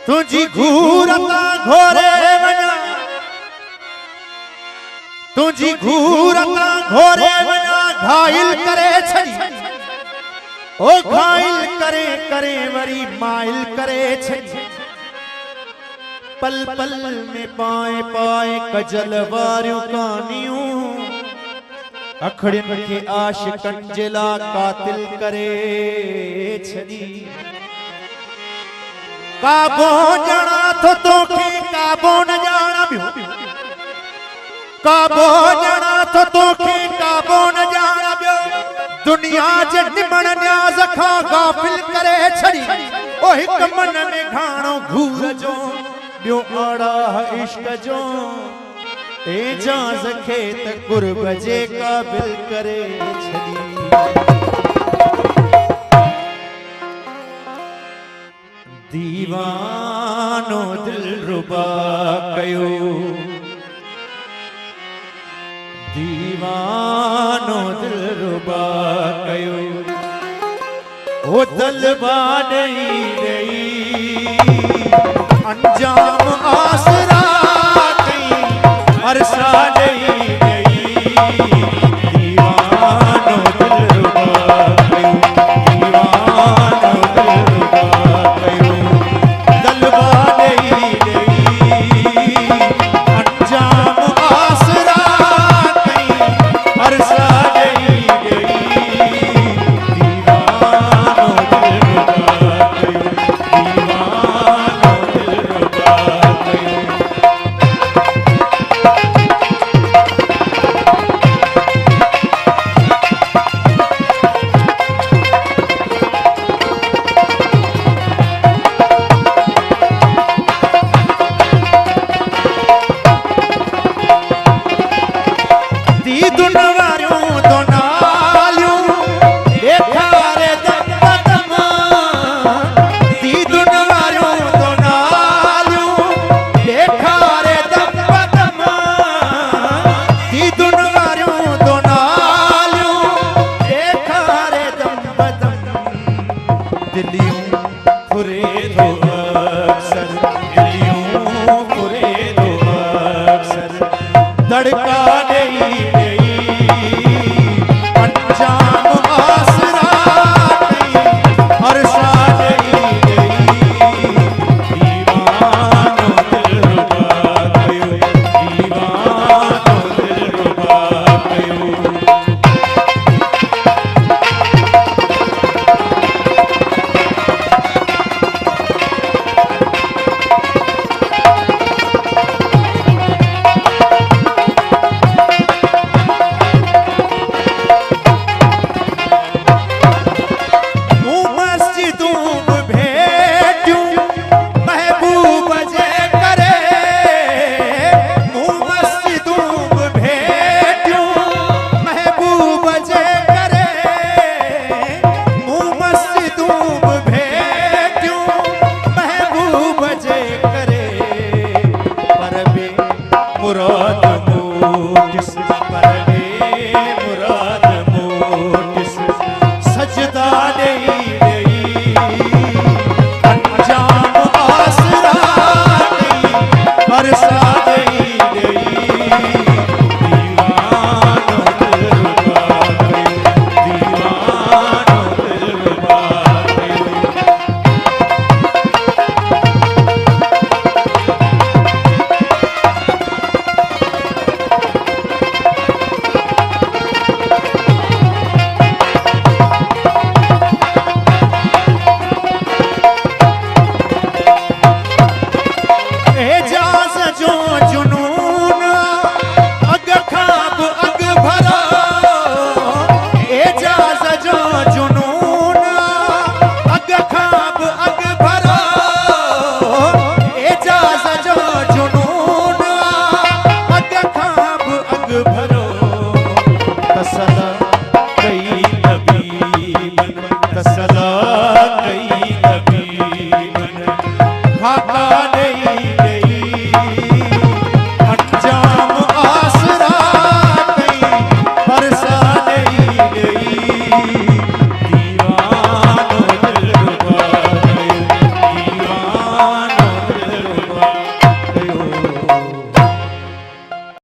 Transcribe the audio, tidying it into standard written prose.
तुझी घूरता घोरे वना तुझी घूरता घोरे वना घायल करे छड़ी ओ घायल करे करे वरी माइल करे छड़ी पल पल में पाए पाए कजल वारियों कानियों अखड़िन के आशिकन जिला कातिल करे छड़ी काबो जाना तो के काबो न जाना बियो काबो जाना तो के काबो न जाना बियो दुनिया जे निमण न्याज खा गाफिल करे छड़ी ओ हिक मन में घाणो घूर जो बियो आड़ा इश्क जो ए जाज खेत कुर्ब जे काबिल करे छड़ी दीवानो दिलरुबा कयो दीवानो दिलरुबा कयो ओ तलबा नहीं रही अंजाम आसरा कई अरसा नहीं रही दीवानो दिलरुबा कयो दीवानो दिलरुबा कयो तलबा नहीं रही अंजाम आसरा कई अरसा नहीं रही दीवानो दिलरुबा कयो दीवानो दिलरुबा कयो धड़का नहीं गई अंजाम आसरा नहीं हर्षा नहीं गई दीवानो दिलरुबा कयो दीवानो दिलरुबा कयो मुराद मोटिस परवे मुराद मोटिस सजदा नहीं गई अंजाम आसरा नहीं बरसा नहीं गई दीवानो दिलरुबा कयो दीवानो दिलरुबा कयो तसला कई नबी मन खाका